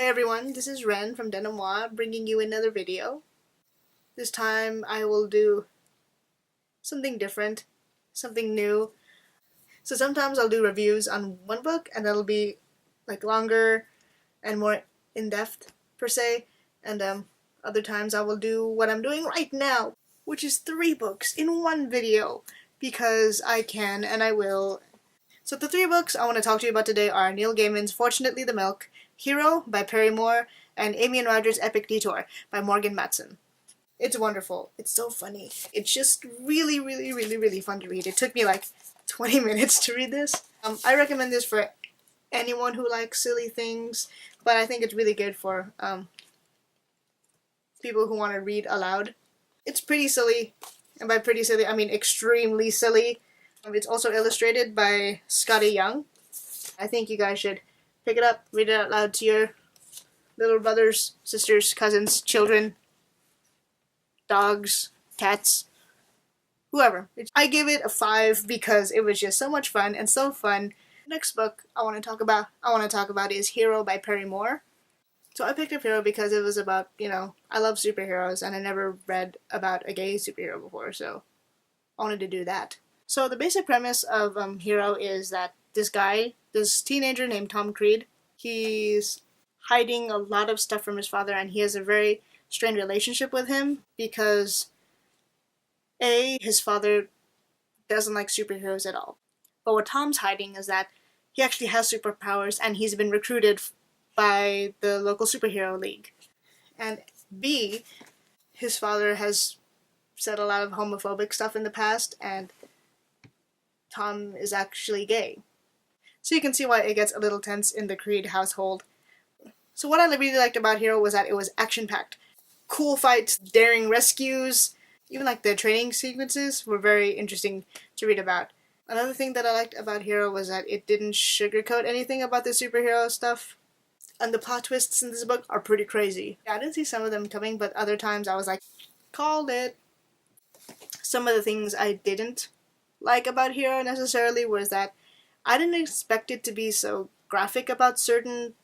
Hey everyone, this is Ren from den-oh-mwah bringing you another video. This time I will do something different, something new. So sometimes I'll do reviews on one book and that'll be like longer and more in-depth per se, and other times I will do what I'm doing right now, which is 3 books in one video because I can and I will. So the 3 books I want to talk to you about today are Neil Gaiman's Fortunately the Milk, Hero by Perry Moore, and Amy and Roger's Epic Detour by Morgan Matson. It's wonderful. It's so funny. It's just really fun to read. It took me like 20 minutes to read this. I recommend this for anyone who likes silly things, but I think it's really good for people who want to read aloud. It's pretty silly, and by pretty silly I mean extremely silly. It's also illustrated by Scotty Young. I think you guys should pick it up, read it out loud to your little brothers, sisters, cousins, children, dogs, cats, whoever. I give it a 5 because it was just so much fun and so fun. The next book I want to talk about is Hero by Perry Moore. So I picked up Hero because it was about, I love superheroes and I never read about a gay superhero before, so I wanted to do that. So the basic premise of Hero is that this teenager named Tom Creed, he's hiding a lot of stuff from his father, and he has a very strained relationship with him because his father doesn't like superheroes at all. But what Tom's hiding is that he actually has superpowers and he's been recruited by the local superhero league. And B, his father has said a lot of homophobic stuff in the past, and Tom is actually gay. So you can see why it gets a little tense in the Creed household. So what I really liked about Hero was that it was action-packed. Cool fights, daring rescues, even like the training sequences were very interesting to read about. Another thing that I liked about Hero was that it didn't sugarcoat anything about the superhero stuff. And the plot twists in this book are pretty crazy. I didn't see some of them coming, but other times I was like, called it. Some of the things I didn't like about Hero necessarily was that I didn't expect it to be so graphic about certain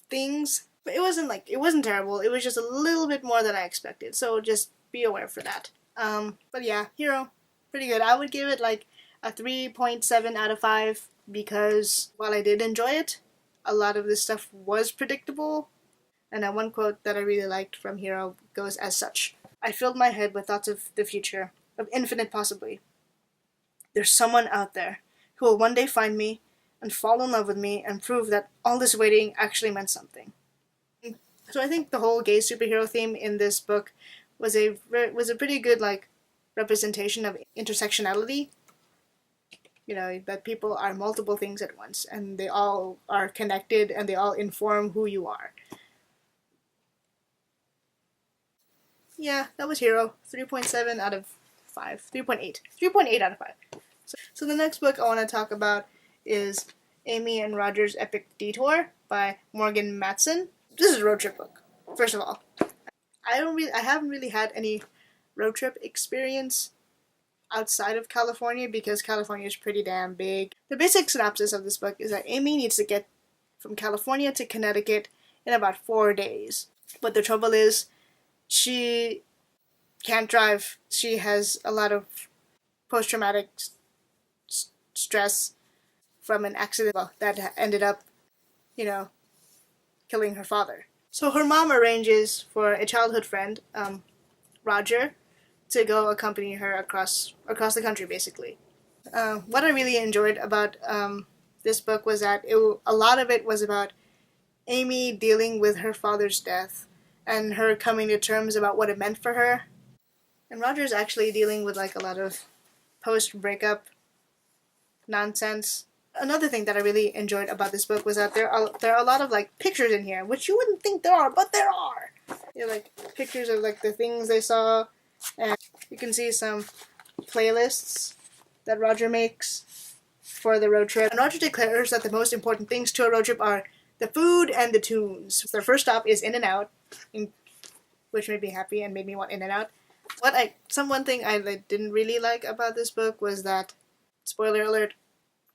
things, but it wasn't terrible. It was just a little bit more than I expected, so just be aware for that. But yeah, Hero, pretty good. I would give it like a 3.7 out of 5 because while I did enjoy it, a lot of this stuff was predictable. And one quote that I really liked from Hero goes as such: "I filled my head with thoughts of the future, of infinite possibility. There's someone out there who will one day find me and fall in love with me and prove that all this waiting actually meant something." So I think the whole gay superhero theme in this book was a pretty good representation of intersectionality. That people are multiple things at once and they all are connected and they all inform who you are. Yeah, that was Hero. 3.7 out of 5. 3.8. 3.8 out of 5. So the next book I want to talk about is Amy and Roger's Epic Detour by Morgan Matson. This is a road trip book, first of all. I haven't really had any road trip experience outside of California because California is pretty damn big. The basic synopsis of this book is that Amy needs to get from California to Connecticut in about 4 days. But the trouble is, she can't drive. She has a lot of post-traumatic stress from an accident that ended up, killing her father. So her mom arranges for a childhood friend, Roger, to go accompany her across the country, basically. What I really enjoyed about this book was that a lot of it was about Amy dealing with her father's death and her coming to terms about what it meant for her. And Roger's actually dealing with a lot of post-breakup nonsense. Another thing that I really enjoyed about this book was that there are a lot of pictures in here, which you wouldn't think there are, but there are. Pictures of the things they saw, and you can see some playlists that Roger makes for the road trip. And Roger declares that the most important things to a road trip are the food and the tunes. Their first stop is In-N-Out, which made me happy and made me want In-N-Out. One thing I didn't really like about this book was that, spoiler alert,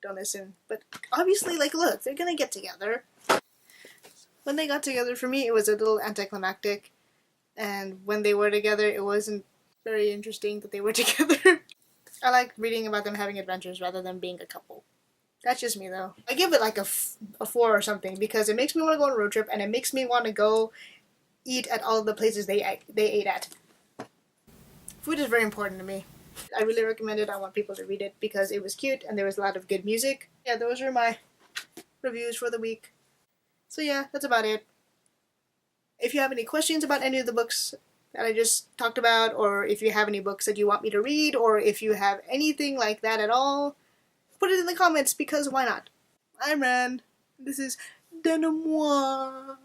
don't listen, but obviously, look, they're gonna get together. When they got together, for me, it was a little anticlimactic. And when they were together, it wasn't very interesting that they were together. I like reading about them having adventures rather than being a couple. That's just me, though. I give it like a 4 or something because it makes me want to go on a road trip and it makes me want to go eat at all the places they ate at. Food is very important to me. I really recommend it. I want people to read it because it was cute and there was a lot of good music. Yeah, those are my reviews for the week. So yeah, that's about it. If you have any questions about any of the books that I just talked about, or if you have any books that you want me to read, or if you have anything like that at all, put it in the comments because why not? I'm Ren. This is den-oh-mwah.